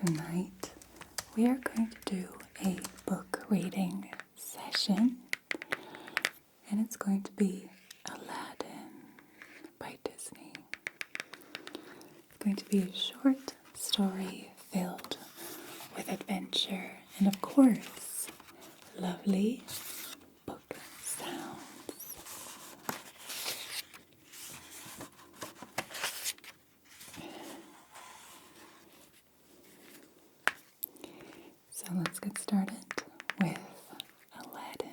Tonight we are going to do a book reading session, and it's going to be Aladdin by Disney. It's going to be a short story filled with adventure and, of course, lovely book sounds. So let's get started with Aladdin.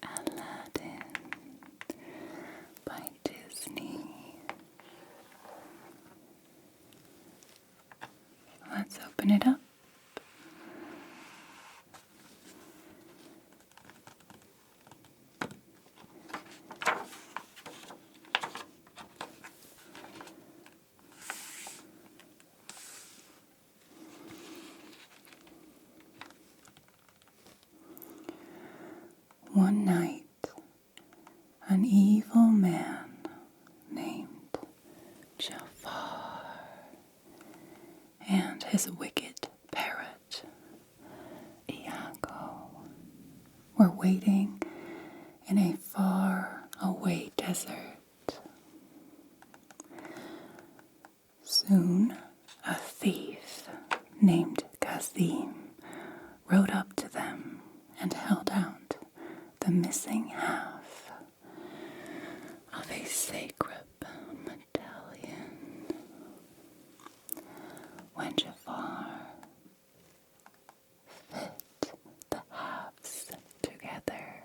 Aladdin by Disney. Let's open it up. One night, an evil man named Jafar and his wicked parrot, 𝐂𝐻𝐿, were waiting in a far-away desert. Soon, a thief named 𝐂𝐍𝐓 rode up to them and held out the missing half of a sacred medallion. When Jafar fit the halves together,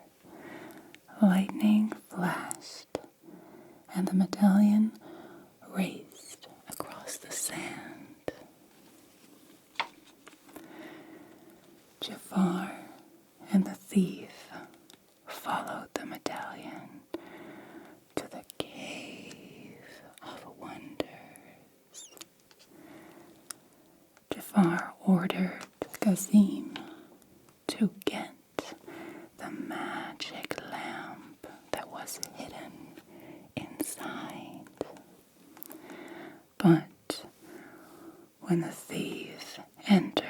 lightning flashed and the medallion raced across the sand. Jafar and the thief followed the medallion to the Cave of Wonders. Jafar ordered 𝐂𝐍𝐓 to get the magic lamp that was hidden inside. But when the thief entered,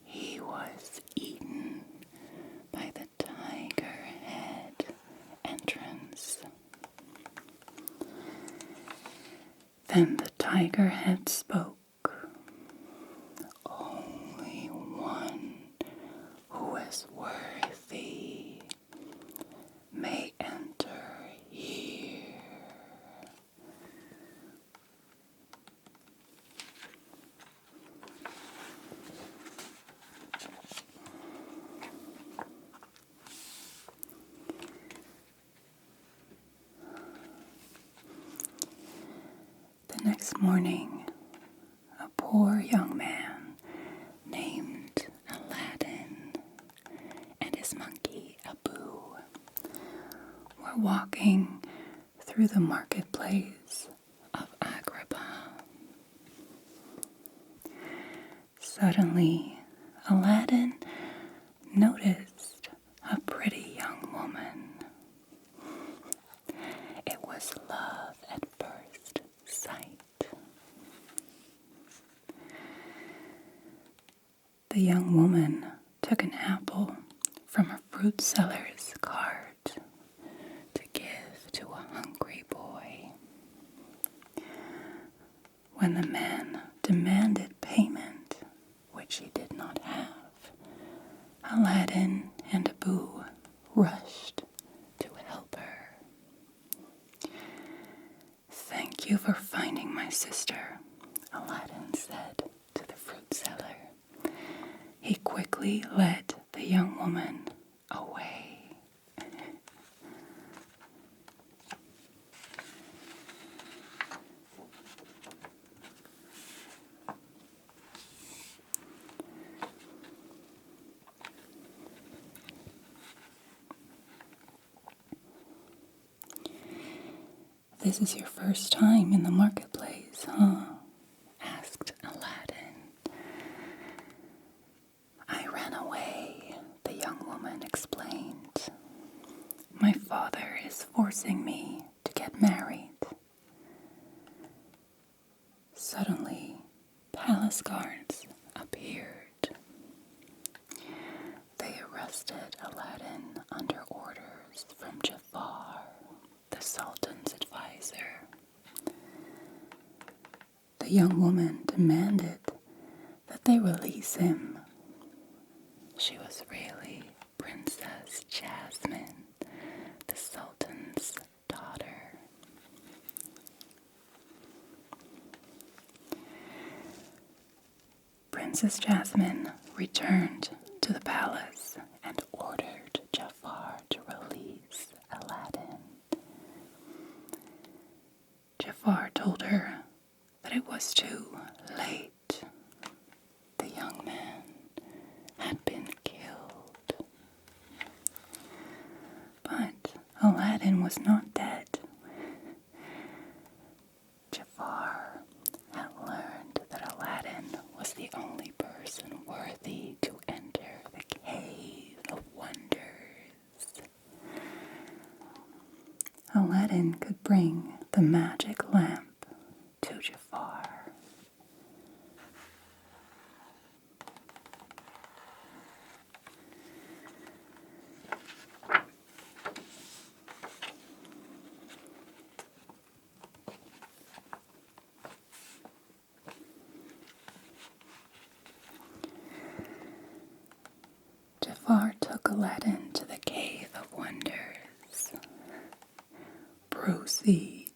he was eaten by the tiger head entrance. Then the tiger head spoke. Only one who is worthy may enter here. The next morning, a poor young man named Aladdin and his monkey Abu were walking through the marketplace of Agrabah. Suddenly, Aladdin noticed a pretty young woman. It was love at first sight. The young woman took an apple from a fruit seller's cart to give to a hungry boy. When the man demanded payment, which he did not have, Aladdin and Abu rushed to help her. "Thank you for finding my sister," Aladdin said to the fruit seller. He quickly led the young woman away. "This is your first time in the marketplace, huh?" asked My father is forcing me to get married. Suddenly, palace guards appeared. They arrested Aladdin under orders from Jafar, the Sultan's advisor. The young woman demanded that they release him. She was really Princess Jasmine, the Sultan's daughter. Princess Jasmine returned to the palace and ordered Jafar to release Aladdin. Jafar told her that it was too late. The young man had been killed. But Aladdin was not dead. Jafar had learned that Aladdin was the only person worthy to enter the Cave of Wonders. Aladdin could bring the magic lamp to Jafar. Jafar took Aladdin to the Cave of Wonders. "Proceed,"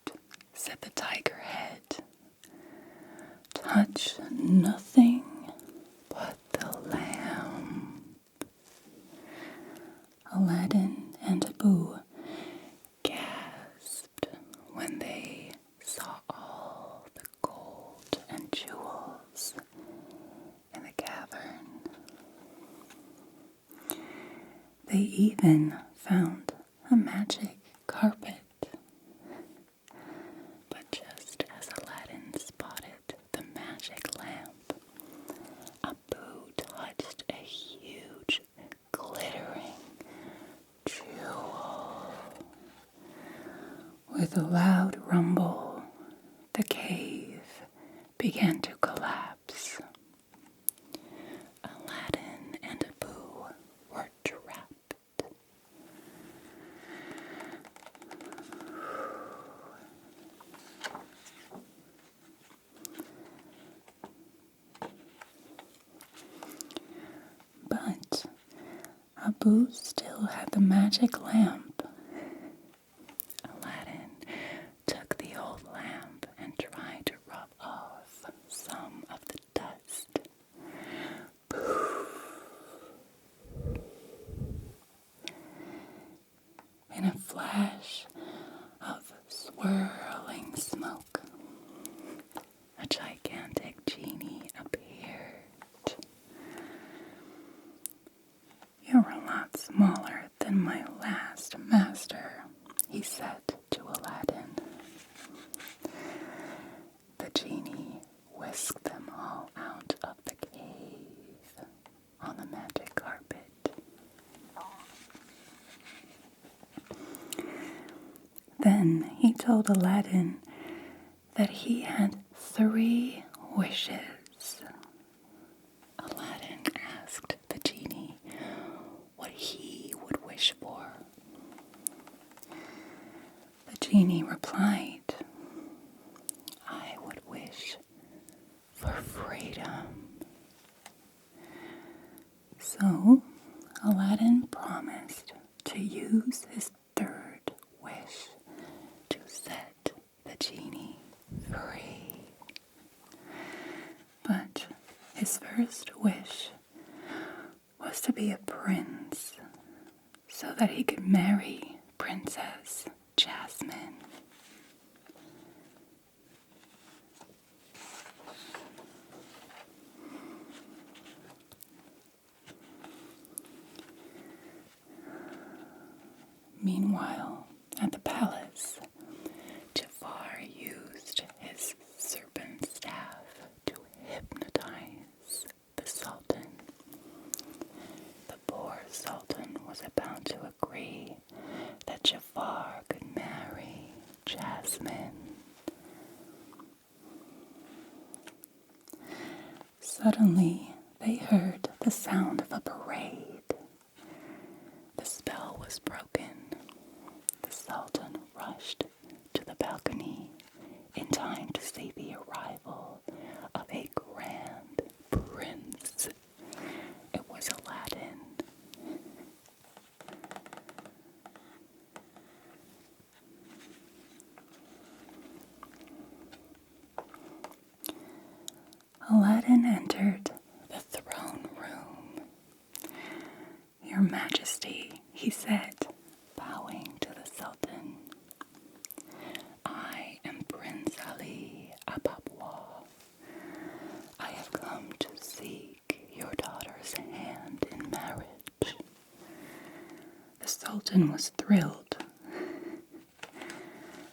said the tiger head. "Touch nothing but the lamp." Aladdin and Abu gasped when they saw all the gold and jewels in the cavern. They even found a magic carpet. But just as Aladdin spotted the magic lamp, Abu touched a huge glittering jewel. With a loud rumble, the cave began to collapse. Aladdin and Abu were trapped. But Abu still had the magic lamp. Aladdin took the old lamp and tried to rub off some of the dust. In a flash of swirling smoke, a gigantic genie appeared. "You're a lot smaller than my last master," he said to Aladdin. The genie whisked them all out of the cave on the magic carpet. Then he told Aladdin that he had 3 wishes. Aladdin asked the genie what he would wish for. The genie replied, "I would wish for freedom." So Aladdin promised to use his 3rd wish to set the genie free. But his first wish was to be a prince so that he could marry Princess Jasmine. Meanwhile, at the palace, Jafar used his serpent staff to hypnotize the Sultan. The poor Sultan was about to agree that Jasmine. Suddenly, they heard the sound of a parade. The spell was broken. The Sultan rushed to the balcony in time to see the arrival of a grand prince. It was Aladdin. Aladdin entered the throne room. "Your Majesty," he said, bowing to the Sultan, "I am Prince Ali Ababwa. I have come to seek your daughter's hand in marriage." The Sultan was thrilled.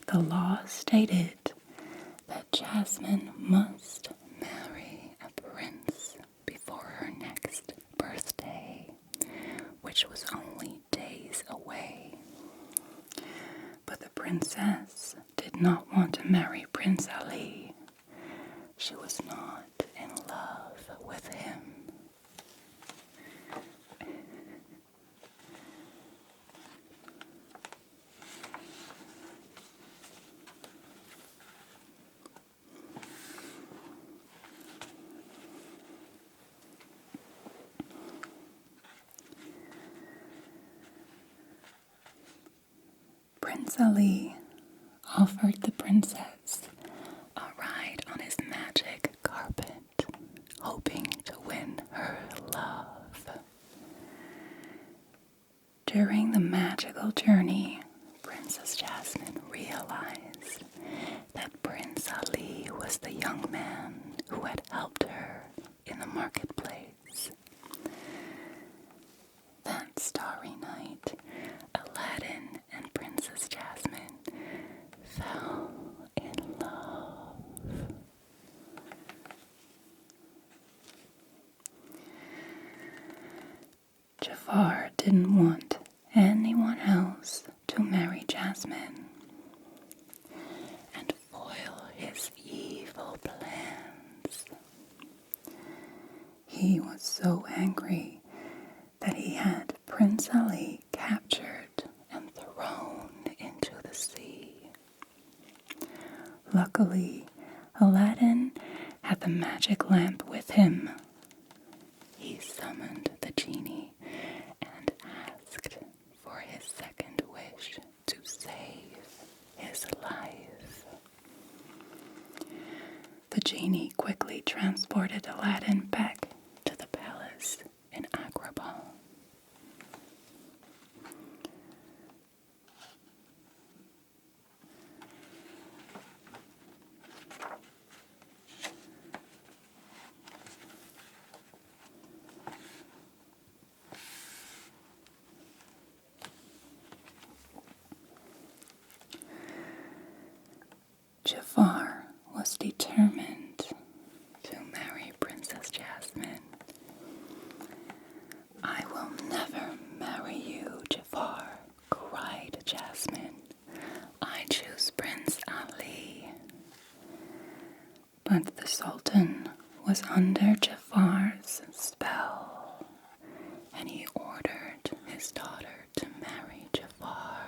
The law stated that Jasmine must marry a prince before her next birthday, which was only days away. But the princess did not want to marry Prince Ali. She was not in love with him. Prince Ali offered the princess a ride on his magic carpet, hoping to win her love. During the magical journey, Princess Jasmine realized that Prince Ali was the young man who had helped her in the marketplace. That starry night, Aladdin and Princess Jasmine fell in love. Jafar didn't want anyone else to marry Jasmine and foil his evil plans. He was so angry that he had Prince Ali captured and thrown into the sea. Luckily, Aladdin had the magic lamp with him. He summoned the genie and asked for his second wish to save his life. The genie quickly transported Aladdin back to the palace in Agrabah. Jafar was determined to marry Princess Jasmine. "I will never marry you, Jafar," cried Jasmine. "I choose Prince Ali." But the Sultan was under Jafar's spell, and he ordered his daughter to marry Jafar.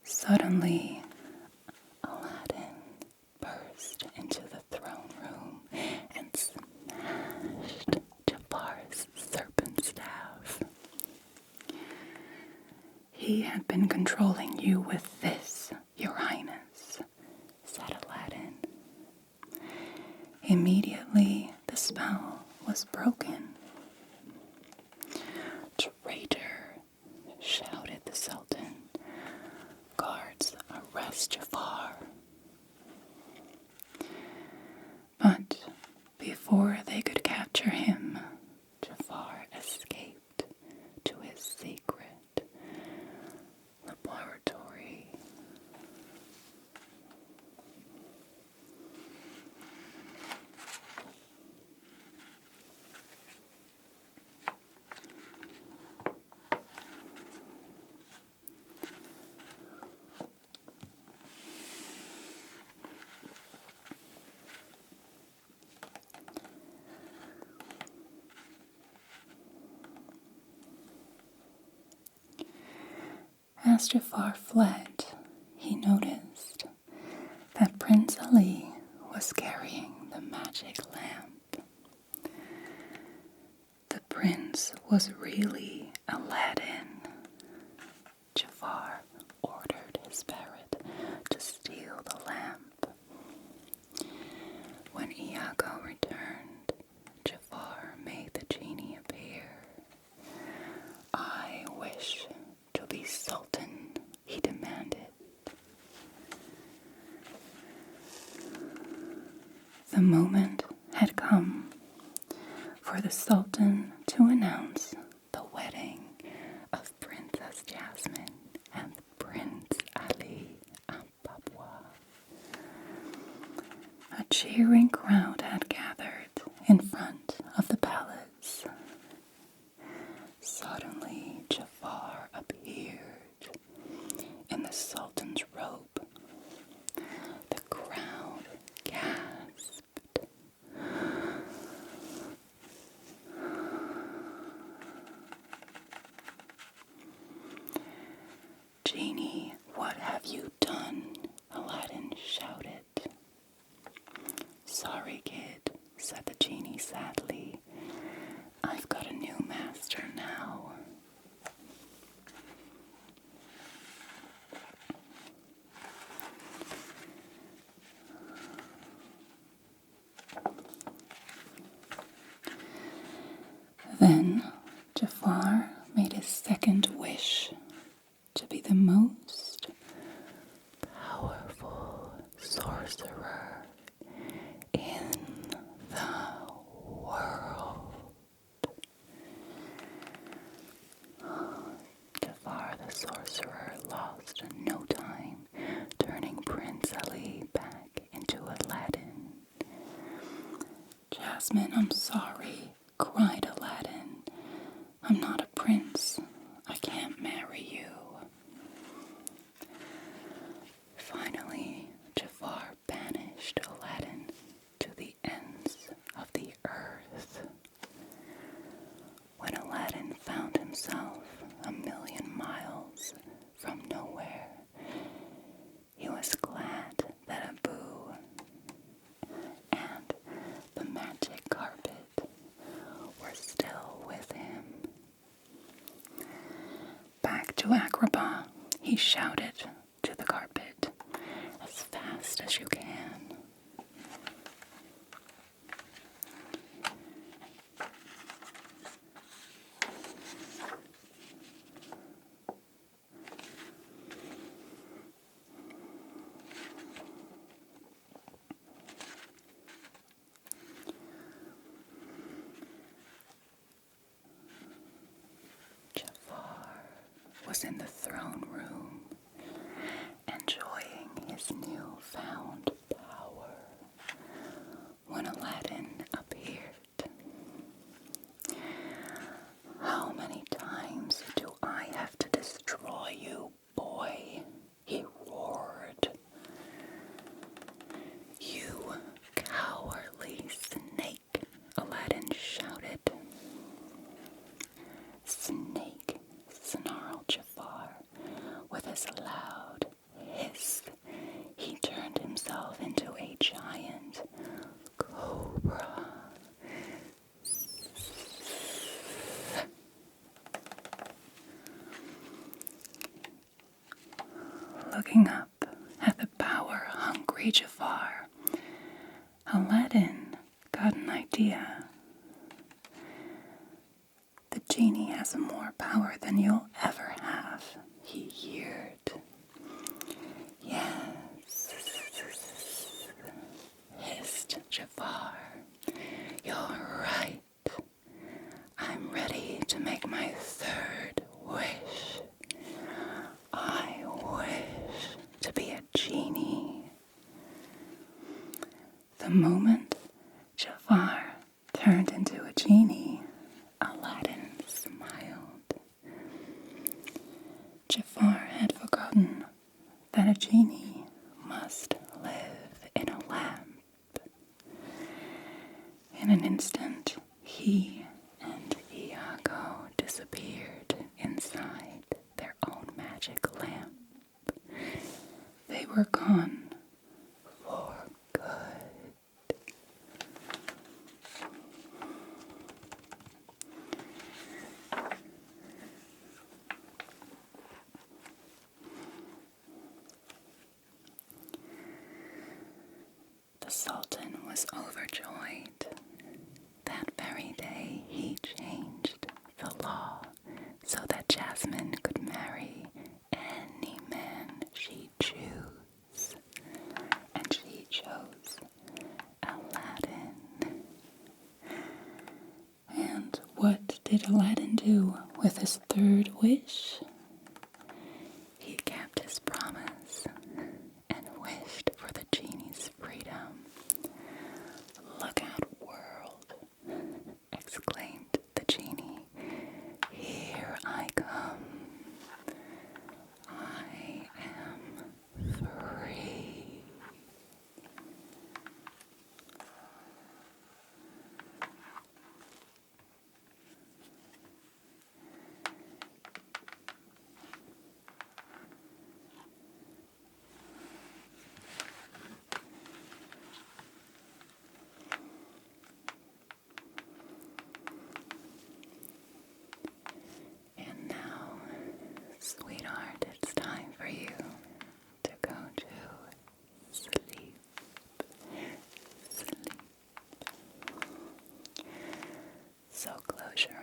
Suddenly, Aladdin burst into the throne room and smashed Jafar's serpent staff. "He had been controlling you with this, Your Highness," said Aladdin. Immediately, the spell was broken. "Traitor!" shouted the Sultan. "Guards, arrest Jafar." But before they could capture him, Jafar escaped to his secret laboratory. As Jafar fled, he noticed that Prince Ali was carrying the magic lamp. The prince was really Aladdin. Jafar ordered his parrot to steal the lamp. When 𝐂𝐻𝐿 returned, Jafar made the genie appear. "I wish to be sultan," he demanded. The moment had come for the sultan to announce the wedding of Princess Jasmine and Prince Ali of Papua. A cheering crowd had gathered in front of the palace. Suddenly, Jafar appeared in the sultan's robe. The crowd gasped. "Genie, what have you done?" Aladdin shouted. "Sorry, kid," said the genie sadly. "I've got a new master now." Then Jafar made his second wish to be the most powerful sorcerer in the world. Jafar the sorcerer lost no time, turning Prince Ali back into Aladdin. "Jasmine, I'm sorry," cried Aladdin. "I'm not a prince. I can't marry you." Finally, Jafar banished Aladdin to the ends of the earth. When Aladdin found himself 1,000,000 miles from nowhere, he was glad that Abu and the magic carpet were still with him. "Back to Agrabah," he shouted to the carpet, "as fast as you can." Jafar was in the throne room, enjoying his newfound power, when Aladdin appeared. "How many times do I have to destroy you, boy?" he roared. "You cowardly snake," Aladdin shouted. "Snake," snarled Jafar. With his loud hiss, he turned himself into a giant cobra. Looking up at the power-hungry Jafar, Aladdin got an idea. "The genie has more power than you'll ever have," he jeered. "Yes," hissed Jafar. "You're right. I'm ready to make my third wish. I wish to be a genie." The moment Jafar turned into a genie, Aladdin smiled. Jafar had forgotten that a genie must live in a lamp. In an instant, he and 𝐂𝐻𝐿 disappeared inside their own magic lamp. gone for good. The Sultan was overjoyed. That very day he changed the law so that Jasmine could marry any man she chose. And she chose Aladdin. And what did Aladdin do with his third wish? He kept his promise and wished for the genie's freedom. "Look out, world," exclaimed the genie. "Here I come. I am free." And now, sweetheart, it's time for you to go to sleep. Sleep. So close your